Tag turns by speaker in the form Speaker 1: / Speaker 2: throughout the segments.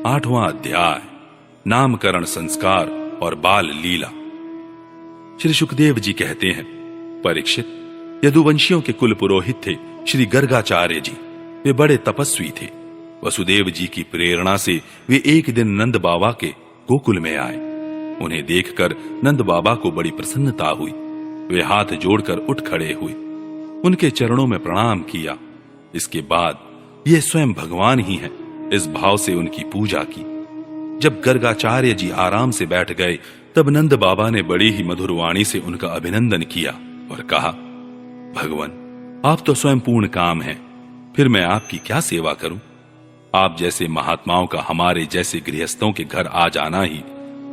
Speaker 1: 8वां अध्याय नामकरण संस्कार और बाल लीला। श्री सुखदेव जी कहते हैं, परीक्षित, यदुवंशियों के कुल पुरोहित थे श्री गर्गाचार्य जी। वे बड़े तपस्वी थे। वसुदेव जी की प्रेरणा से वे एक दिन नंद बाबा के गोकुल में आए। उन्हें देखकर नंद बाबा को बड़ी प्रसन्नता हुई। वे हाथ जोड़कर उठ खड़े हुए, उनके चरणों में प्रणाम किया। इसके बाद ये स्वयं भगवान ही हैं, इस भाव से उनकी पूजा की। जब गर्गाचार्य जी आराम से बैठ गए, तब नंद बाबा ने बड़ी ही मधुर वाणी से उनका अभिनंदन किया और कहा, भगवान, आप तो स्वयं पूर्ण काम हैं, फिर मैं आपकी क्या सेवा करूं? आप जैसे महात्माओं का हमारे जैसे गृहस्थों के घर आ जाना ही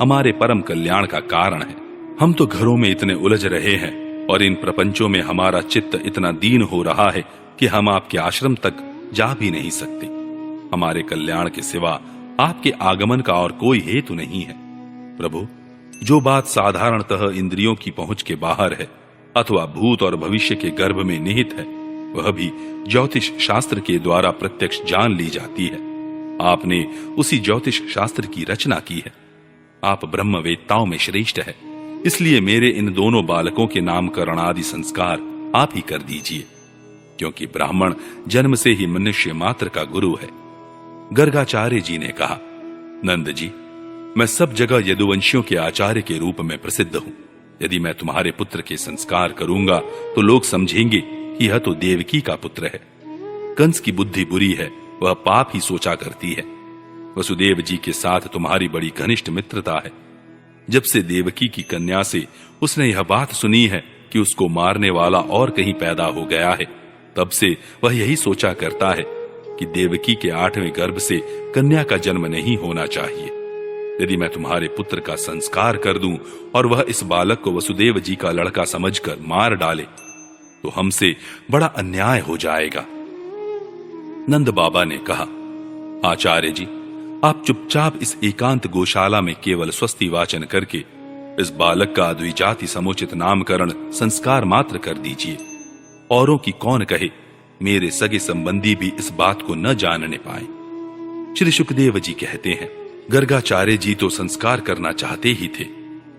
Speaker 1: हमारे परम कल्याण का कारण है। हम तो घरों में इतने उलझ रहे हैं और इन प्रपंचों में हमारा चित्त इतना दीन हो रहा है कि हम आपके आश्रम तक जा भी नहीं सकते। हमारे कल्याण के सिवा आपके आगमन का और कोई हेतु नहीं है। प्रभु, जो बात साधारणतः इंद्रियों की पहुंच के बाहर है अथवा भूत और भविष्य के गर्भ में निहित है, वह भी ज्योतिष शास्त्र के द्वारा प्रत्यक्ष जान ली जाती है। आपने उसी ज्योतिष शास्त्र की रचना की है। आप ब्रह्मवेत्ताओं में श्रेष्ठ है, इसलिए मेरे इन दोनों बालकों के नामकरण आदि संस्कार आप ही कर दीजिए, क्योंकि ब्राह्मण जन्म से ही मनुष्य मात्र का गुरु है। गर्गाचार्य जी ने कहा, नंद जी, मैं सब जगह यदुवंशियों के आचार्य के रूप में प्रसिद्ध हूं। यदि मैं तुम्हारे पुत्र के संस्कार करूंगा तो लोग समझेंगे कि यह तो देवकी का पुत्र है। कंस की बुद्धि बुरी है, वह पाप ही सोचा करती है। वसुदेव जी के साथ तुम्हारी बड़ी घनिष्ठ मित्रता है। जब से देवकी की कन्या से उसने यह बात सुनी है कि उसको मारने वाला और कहीं पैदा हो गया है, तब से वह यही सोचा करता है कि देवकी के 8वें गर्भ से कन्या का जन्म नहीं होना चाहिए। यदि मैं तुम्हारे पुत्र का संस्कार कर दूं और वह इस बालक को वसुदेव जी का लड़का समझकर मार डाले तो हमसे बड़ा अन्याय हो जाएगा। नंद बाबा ने कहा, आचार्य जी, आप चुपचाप इस एकांत गौशाला में केवल स्वस्ति वाचन करके इस बालक का द्विजाति समुचित नामकरण संस्कार मात्र कर दीजिए। औरों की कौन कहे, मेरे सगे संबंधी भी इस बात को न जानने पाए। श्री सुखदेव जी कहते हैं, गर्गाचार्य जी तो संस्कार करना चाहते ही थे।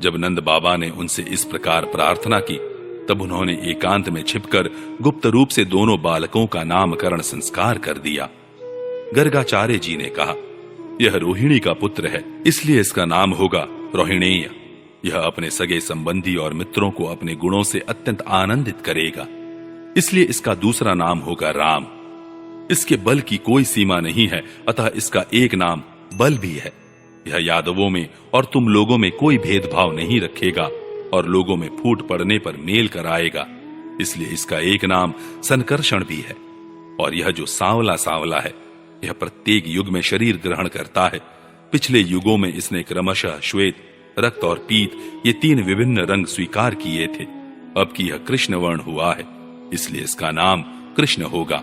Speaker 1: जब नंद बाबा ने उनसे इस प्रकार प्रार्थना की, तब उन्होंने एकांत में छिपकर गुप्त रूप से दोनों बालकों का नामकरण संस्कार कर दिया। गर्गाचार्य जी ने कहा, यह रोहिणी का पुत्र है, इसलिए इसका नाम होगा रोहिणेय। यह अपने सगे संबंधी और मित्रों को अपने गुणों से अत्यंत आनंदित करेगा, इसलिए इसका दूसरा नाम होगा राम। इसके बल की कोई सीमा नहीं है, अतः इसका एक नाम बल भी है। यह यादवों में और तुम लोगों में कोई भेदभाव नहीं रखेगा और लोगों में फूट पड़ने पर मेल कराएगा, इसलिए इसका एक नाम संकर्षण भी है। और यह जो सांवला सांवला है, यह प्रत्येक युग में शरीर ग्रहण करता है। पिछले युगों में इसने क्रमशः श्वेत, रक्त और पीत ये 3 विभिन्न रंग स्वीकार किए थे। अब की यह कृष्ण वर्ण हुआ है, इसलिए इसका नाम कृष्ण होगा।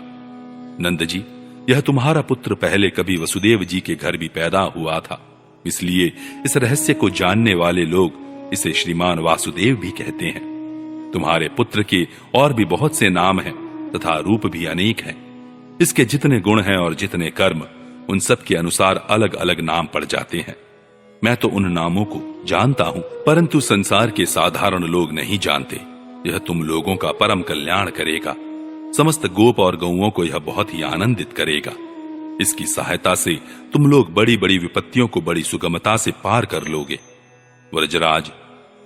Speaker 1: नंद जी, यह तुम्हारा पुत्र पहले कभी वसुदेव जी के घर भी पैदा हुआ था, इसलिए इस रहस्य को जानने वाले लोग इसे श्रीमान वासुदेव भी कहते हैं। तुम्हारे पुत्र के और भी बहुत से नाम हैं तथा रूप भी अनेक हैं। इसके जितने गुण हैं और जितने कर्म, उन सब के अनुसार अलग अलग नाम पड़ जाते हैं। मैं तो उन नामों को जानता हूं, परंतु संसार के साधारण लोग नहीं जानते। यह तुम लोगों का परम कल्याण करेगा। समस्त गोप और गौओं को यह बहुत ही आनंदित करेगा। इसकी सहायता से तुम लोग बड़ी बड़ी विपत्तियों को बड़ी सुगमता से पार कर लोगे। व्रजराज,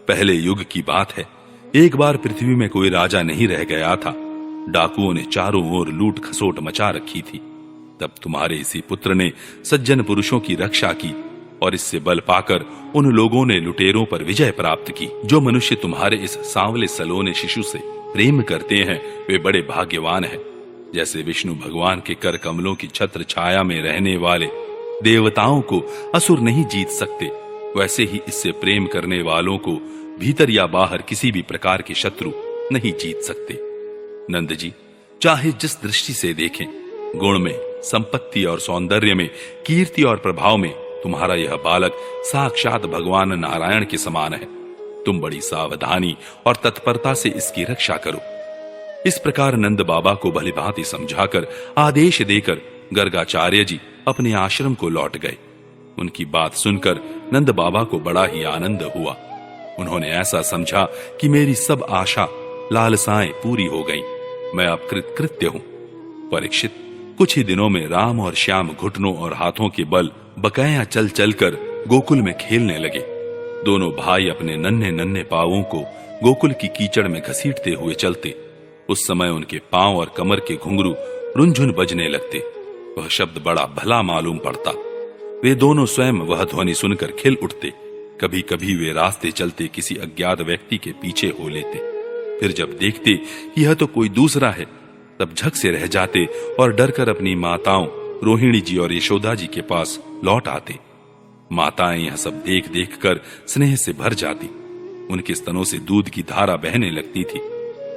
Speaker 1: पहले युग की बात है, एक बार पृथ्वी में कोई राजा नहीं रह गया था। डाकुओं ने चारों ओर लूट खसोट मचा रखी थी। तब तुम्हारे इसी पुत्र ने सज्जन पुरुषों की रक्षा की और इससे बल पाकर उन लोगों ने लुटेरों पर विजय प्राप्त की। जो मनुष्य तुम्हारे इस सांवले सलोने शिशु से प्रेम करते हैं, वे बड़े भाग्यवान हैं। जैसे विष्णु भगवान के कर कमलों की छत्र छाया में रहने वाले देवताओं को असुर नहीं जीत सकते, वैसे ही इससे प्रेम करने वालों को भीतर या बाहर किसी भी प्रकार के शत्रु नहीं जीत सकते। नंद जी, चाहे जिस दृष्टि से देखें, गुण में, संपत्ति और सौंदर्य में, कीर्ति और प्रभाव में तुम्हारा यह बालक साक्षात भगवान नारायण के समान है। तुम बड़ी सावधानी और तत्परता से इसकी रक्षा करो। इस प्रकार नंद बाबा को भलीभांति समझाकर आदेश देकर गर्गाचार्य जी अपने आश्रम को लौट गए। उनकी बात सुनकर नंद बाबा को बड़ा ही आनंद हुआ। उन्होंने ऐसा समझा कि मेरी सब आशा लालसाएं पूरी हो गईं, मैं अब कृतकृत्य हूं। परीक्षित, कुछ ही दिनों में राम और श्याम घुटनों और हाथों के बल बकाया चल चलकर गोकुल में खेलने लगे। दोनों भाई अपने नन्हे नन्हे पांवों को गोकुल की कीचड़ में घसीटते हुए चलते। उस समय उनके पांव और कमर के घुंघरू रुनझुन बजने लगते। वह शब्द बड़ा भला मालूम पड़ता। वे दोनों स्वयं वह ध्वनि सुनकर खिल उठते। कभी कभी वे रास्ते चलते किसी अज्ञात व्यक्ति के पीछे हो लेते। फिर जब देखते कि यह तो कोई दूसरा है, तब झक से रह जाते और डरकर अपनी माताओं रोहिणी जी और यशोदा जी के पास लौट आते। माताएं यह सब देख देख कर स्नेह से भर जाती। उनके स्तनों से दूध की धारा बहने लगती थी।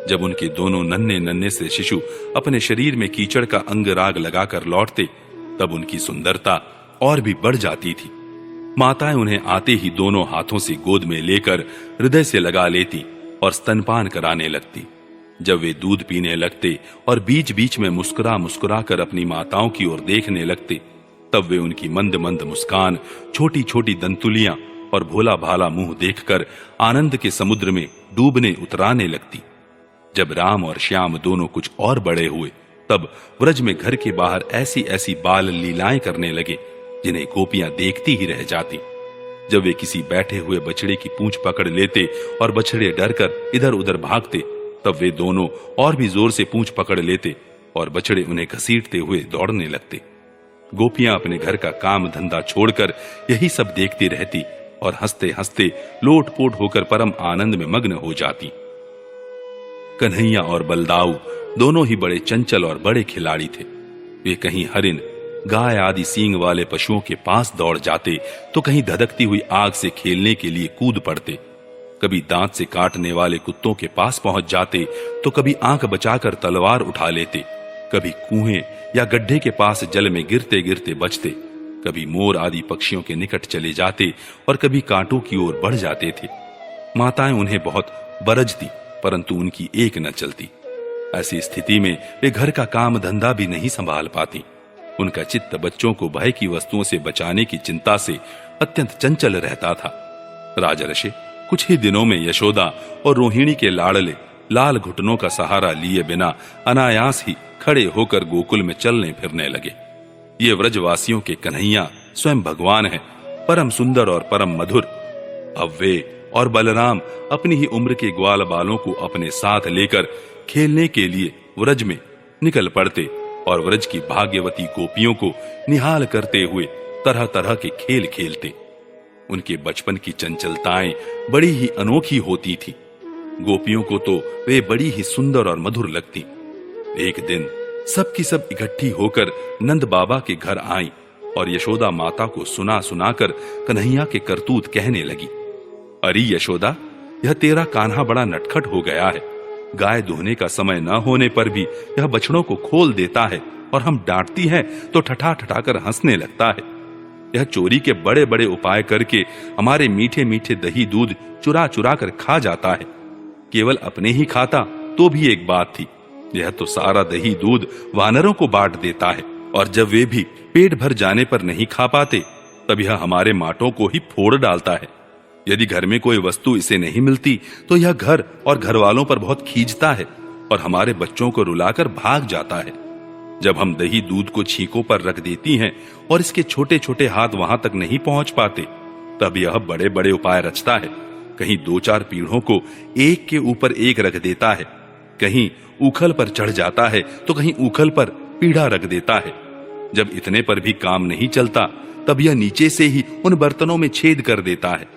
Speaker 1: जब उनके दोनों नन्हे नन्हे से शिशु अपने शरीर में कीचड़ का अंग राग लगाकर लौटते, तब उनकी सुंदरता और भी बढ़ जाती थी। माताएं उन्हें आते ही दोनों हाथों से गोद में लेकर हृदय से लगा लेती और स्तनपान कराने लगती। जब वे दूध पीने लगते और बीच बीच में मुस्कुरा मुस्कुरा कर अपनी माताओं की ओर देखने लगते, तब वे उनकी मंद मंद मुस्कान, छोटी छोटी दंतुलियां और भोला भाला मुंह देखकर आनंद के समुद्र में डूबने उतराने लगती। जब राम और श्याम दोनों कुछ और बड़े हुए, तब व्रज में घर के बाहर ऐसी ऐसी बाल लीलाएं करने लगे जिन्हें गोपियां देखती ही रह जाती। जब वे किसी बैठे हुए बछड़े की पूंछ पकड़ लेते और बछड़े डरकर इधर उधर भागते, तब वे दोनों और भी जोर से पूंछ पकड़ लेते और बछड़े उन्हें घसीटते हुए दौड़ने लगते। गोपियां अपने घर का काम धंधा छोड़कर यही सब देखती रहती और हंसते हंसते लोटपोट होकर परम आनंद में मग्न हो जाती। कन्हैया और बलदाऊ दोनों ही बड़े चंचल और बड़े खिलाड़ी थे। वे कहीं हरिन, गाय आदि सींग वाले पशुओं के पास दौड़ जाते, तो कहीं धधकती हुई आग से खेलने के लिए कूद पड़ते। कभी दांत से काटने वाले कुत्तों के पास पहुंच जाते, तो कभी आंख बचाकर तलवार उठा लेते। कभी कुएं या गड्ढे के पास जल में गिरते गिरते बचते। कभी मोर आदि पक्षियों के निकट चले जाते और कभी कांटों की ओर बढ़ जाते थे। माताएं उन्हें बहुत बरजती, परंतु उनकी एक न चलती। ऐसी स्थिति में वे घर का काम धंधा भी नहीं संभाल पाती। उनका चित्त बच्चों को भय की वस्तुओं से बचाने की चिंता से अत्यंत चंचल रहता था। राजर्षि, कुछ ही दिनों में यशोदा और रोहिणी के लाडले लाल घुटनों का सहारा लिए बिना अनायास ही खड़े होकर गोकुल में चलने फिरने लगे। ये व्रजवासियों के कन्हैया स्वयं भगवान है, परम सुंदर और परम मधुर। अब वे और बलराम अपनी ही उम्र के ग्वाल बालों को अपने साथ लेकर खेलने के लिए व्रज में निकल पड़ते और व्रज की भाग्यवती गोपियों को निहाल करते हुए तरह तरह के खेल खेलते। उनके बचपन की चंचलताएं बड़ी ही अनोखी होती थी। गोपियों को तो वे बड़ी ही सुंदर और मधुर लगती। एक दिन सबकी सब इकट्ठी होकर नंद बाबा के घर आई और यशोदा माता को सुना सुनाकर कन्हैया के करतूत कहने लगी। अरे यशोदा, यह तेरा कान्हा बड़ा नटखट हो गया है। गाय दुहने का समय न होने पर भी यह बछड़ों को खोल देता है और हम डांटती हैं तो ठठा ठठा कर हंसने लगता है। यह चोरी के बड़े बड़े उपाय करके हमारे मीठे मीठे दही दूध चुरा चुरा कर खा जाता है। केवल अपने ही खाता तो भी एक बात थी, यह तो सारा दही दूध वानरों को बांट देता है और जब वे भी पेट भर जाने पर नहीं खा पाते, तब यह हमारे माटों को ही फोड़ डालता है। यदि घर में कोई वस्तु इसे नहीं मिलती तो यह घर और घर वालों पर बहुत खींचता है और हमारे बच्चों को रुलाकर भाग जाता है। जब हम दही दूध को छींकों पर रख देती हैं और इसके छोटे छोटे हाथ वहां तक नहीं पहुंच पाते, तब यह बड़े बड़े उपाय रचता है। कहीं दो चार पीढ़ों को एक के ऊपर एक रख देता है, कहीं उखल पर चढ़ जाता है तो कहीं उखल पर पीढ़ा रख देता है। जब इतने पर भी काम नहीं चलता, तब यह नीचे से ही उन बर्तनों में छेद कर देता है।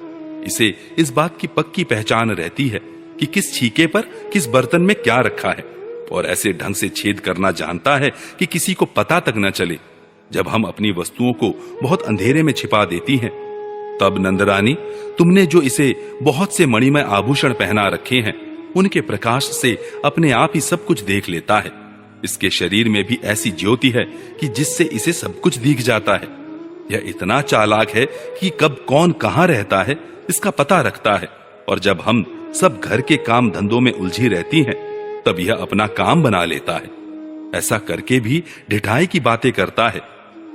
Speaker 1: इसे इस बात की पक्की पहचान रहती है कि किस छीके पर किस बर्तन में क्या रखा है और ऐसे ढंग से छेद करना जानता है कि किसी को पता तक न चले। जब हम अपनी वस्तुओं को बहुत अंधेरे में छिपा देती हैं, तब नंदरानी, तुमने जो इसे बहुत से मणिमय आभूषण पहना रखे हैं, उनके प्रकाश से अपने आप ही सब कुछ देख लेता है। इसके शरीर में भी ऐसी ज्योति है कि जिससे इसे सब कुछ दिख जाता है। यह इतना चालाक है कि कब कौन कहां रहता है इसका पता रखता है, और जब हम सब घर के काम धंधों में उलझी रहती हैं, तब यह अपना काम बना लेता है। ऐसा करके भी ढिठाई की बातें करता है।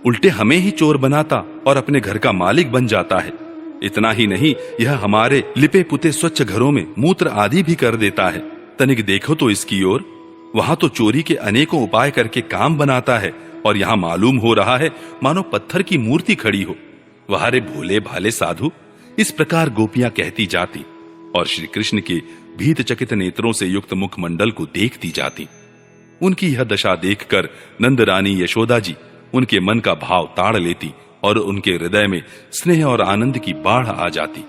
Speaker 1: उल्टे हमें ही चोर बनाता और अपने घर का मालिक बन जाता है। इतना ही नहीं, यह हमारे लिपे पुते स्वच्छ घरों में मूत्र आदि भी कर देता है। तनिक देखो तो इसकी ओर, वहां तो चोरी के अनेकों उपाय करके काम बनाता है और यहाँ मालूम हो रहा है मानो पत्थर की मूर्ति खड़ी हो। वह रे भोले भाले साधु। इस प्रकार गोपियां कहती जाती और श्री कृष्ण के भीतचकित नेत्रों से युक्त मुखमंडल को देखती जाती। उनकी यह दशा देखकर नंद रानी यशोदा जी उनके मन का भाव ताड़ लेती और उनके हृदय में स्नेह और आनंद की बाढ़ आ जाती।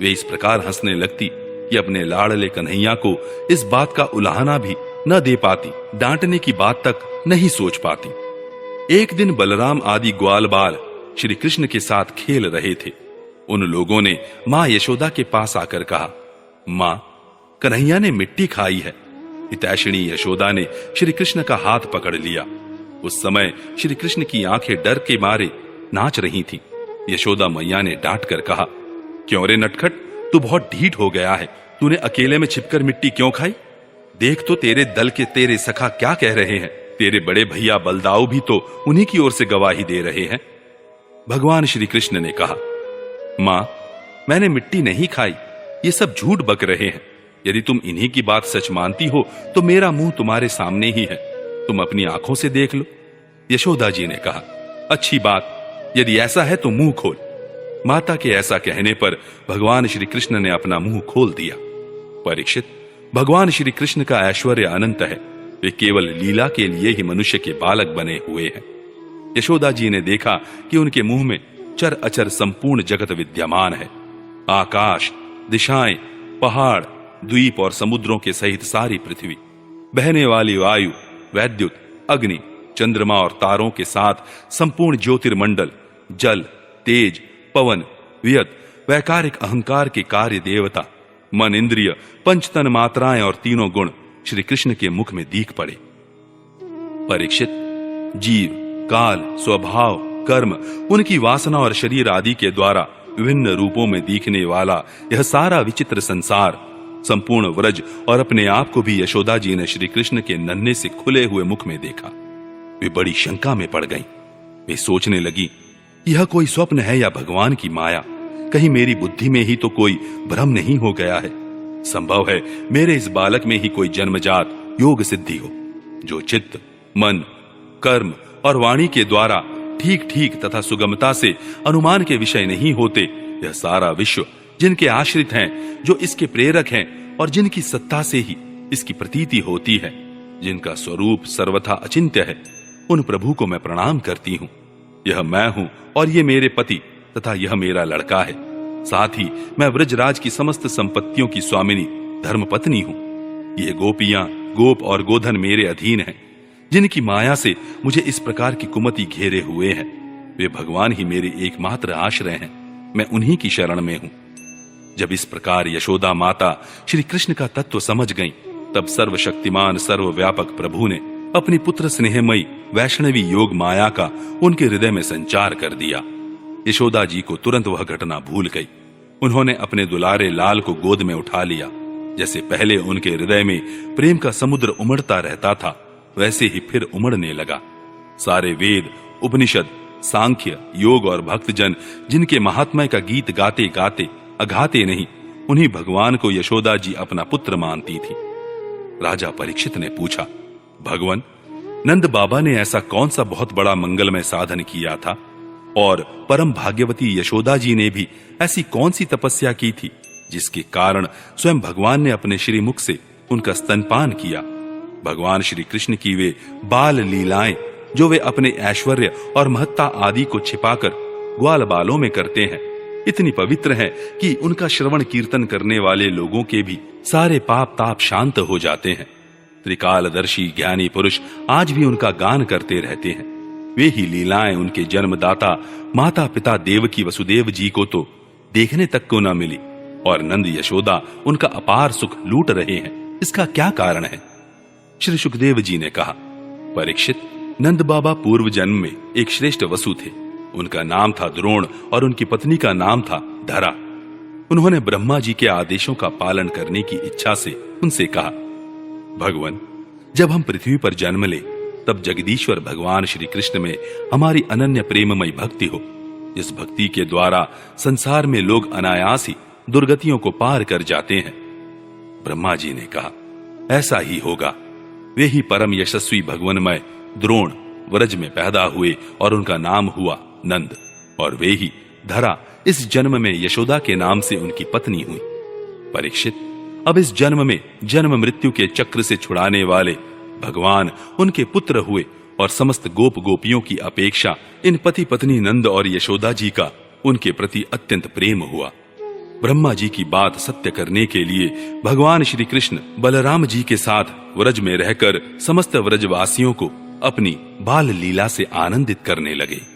Speaker 1: वे इस प्रकार हंसने लगती कि अपने लाडले कन्हैया को इस बात का उलाहना भी न दे पाती, डांटने की बात तक नहीं सोच पाती। एक दिन बलराम आदि ग्वाल बाल श्री कृष्ण के साथ खेल रहे थे। उन लोगों ने मां यशोदा के पास आकर कहा, मां, कन्हैया ने मिट्टी खाई है। हितैषिणी यशोदा ने श्री कृष्ण का हाथ पकड़ लिया। उस समय श्री कृष्ण की आंखें डर के मारे नाच रही थीं। यशोदा मैया ने डांट कर कहा, क्यों रे नटखट, तू बहुत ढीठ हो गया है। तूने अकेले में छिपकर मिट्टी क्यों खाई? देख तो तेरे दल के तेरे सखा क्या कह रहे हैं। तेरे बड़े भैया बलदाऊ भी तो उन्हीं की ओर से गवाही दे रहे हैं। भगवान श्री कृष्ण ने कहा, मां, मैंने मिट्टी नहीं खाई। ये सब झूठ बक रहे हैं। यदि तुम इन्हीं की बात सच मानती हो तो मेरा मुंह तुम्हारे सामने ही है, तुम अपनी आंखों से देख लो। यशोदा जी ने कहा, अच्छी बात, यदि ऐसा है तो मुंह खोल। माता के ऐसा कहने पर भगवान श्री कृष्ण ने अपना मुंह खोल दिया। परीक्षित, भगवान श्री कृष्ण का ऐश्वर्य अनंत है। वे केवल लीला के लिए ही मनुष्य के बालक बने हुए हैं। यशोदा जी ने देखा कि उनके मुंह में चर अचर संपूर्ण जगत विद्यमान है। आकाश, दिशाएं, पहाड़, द्वीप और समुद्रों के सहित सारी पृथ्वी, बहने वाली वायु, वैद्युत, अग्नि, चंद्रमा और तारों के साथ संपूर्ण ज्योतिर्मंडल, जल, तेज, पवन, वियत, वैकारिक अहंकार के कार्य देवता, मन, इंद्रिय, पंचतन मात्राएं और तीनों गुण श्री कृष्ण के मुख में दीख पड़े। परीक्षित, जीव, काल, स्वभाव, कर्म, उनकी वासना और शरीर आदि के द्वारा विभिन्न रूपों में दिखने वाला यह सारा विचित्र संसार, संपूर्ण व्रज और अपने आप को भी यशोदा जी ने श्री कृष्ण के नन्हे से खुले हुए मुख में देखा। वे बड़ी शंका में पड़ गईं। वे सोचने लगी, यह कोई स्वप्न है या भगवान की माया? कहीं मेरी बुद्धि में ही तो कोई भ्रम नहीं हो गया है? संभव है मेरे इस बालक में ही कोई जन्मजात योग सिद्धि हो, जो चित्त, मन, कर्म और वाणी के द्वारा ठीक ठीक तथा सुगमता से अनुमान के विषय नहीं होते। यह सारा विश्व जिनके आश्रित हैं, जो इसके प्रेरक हैं और जिनकी सत्ता से ही इसकी प्रतीति होती है, जिनका स्वरूप सर्वथा अचिंत्य है, उन प्रभु को मैं प्रणाम करती हूँ। यह मैं हूँ और ये मेरे पति तथा यह मेरा लड़का है। साथ ही मैं व्रजराज की समस्त संपत्तियों की स्वामिनी धर्मपत्नी हूँ। ये गोपियां, गोप और गोधन मेरे अधीन हैं, जिनकी माया से मुझे इस प्रकार की कुमति घेरे हुए हैं। वे भगवान ही मेरे एकमात्र आश्रय हैं। मैं उन्हीं की शरण में हूँ। जब इस प्रकार यशोदा माता श्री कृष्ण का तत्व समझ गईं, तब सर्वशक्तिमान सर्वव्यापक प्रभु ने अपनी पुत्र स्नेहमयी वैष्णवी योग माया का उनके हृदय में संचार कर दिया। यशोदा जी को तुरंत वह घटना भूल गई। उन्होंने अपने दुलारे लाल को गोद में उठा लिया। जैसे पहले उनके हृदय में प्रेम का समुद्र उमड़ता रहता था, वैसे ही फिर उमड़ने लगा। सारे वेद, उपनिषद, सांख्य, योग और भक्तजन जिनके महात्म्य का गीत गाते गाते अघाते नहीं, उन्हीं भगवान को यशोदा जी अपना पुत्र मानती थी। राजा परीक्षित ने पूछा, भगवान, नंद बाबा ने ऐसा कौन सा बहुत बड़ा मंगलमय साधन किया था, और परम भाग्यवती यशोदा जी ने भी ऐसी कौन सी तपस्या की थी जिसके कारण स्वयं भगवान ने अपने श्रीमुख से उनका स्तनपान किया? भगवान श्री कृष्ण की वे बाल लीलाएं, जो वे अपने ऐश्वर्य और महत्ता आदि को छिपाकर ग्वाल बालों में करते हैं, इतनी पवित्र हैं कि उनका श्रवण कीर्तन करने वाले लोगों के भी सारे पाप ताप शांत हो जाते हैं। त्रिकालदर्शी ज्ञानी पुरुष आज भी उनका गान करते रहते हैं। वे ही लीलाएं उनके जन्मदाता माता पिता देवकी वसुदेव जी को तो देखने तक को न मिली, और नंद यशोदा उनका अपार सुख लूट रहे हैं। इसका क्या कारण है? श्री सुखदेव जी ने कहा, परीक्षित, नंद बाबा पूर्व जन्म में एक श्रेष्ठ वसु थे। उनका नाम था द्रोण और उनकी पत्नी का नाम था धरा। उन्होंने ब्रह्मा जी के आदेशों का पालन करने की इच्छा से उनसे कहा, भगवान, जब हम पृथ्वी पर जन्म ले तब जगदीश्वर भगवान श्री कृष्ण में हमारी अनन्य प्रेममयी भक्ति हो, जिस भक्ति के द्वारा संसार में लोग अनायास ही दुर्गतियों को पार कर जाते हैं। ब्रह्मा जी ने कहा, ऐसा ही होगा। वे ही परम यशस्वी भगवनमय द्रोण व्रज में पैदा हुए और उनका नाम हुआ नंद, और वे ही धरा इस जन्म में यशोदा के नाम से उनकी पत्नी हुई। परीक्षित, अब इस जन्म में जन्म मृत्यु के चक्र से छुड़ाने वाले भगवान उनके पुत्र हुए, और समस्त गोप गोपियों की अपेक्षा इन पति पत्नी नंद और यशोदा जी का उनके प्रति अत्यंत प्रेम हुआ। ब्रह्मा जी की बात सत्य करने के लिए भगवान श्री कृष्ण बलराम जी के साथ व्रज में रहकर समस्त व्रजवासियों को अपनी बाल लीला से आनंदित करने लगे।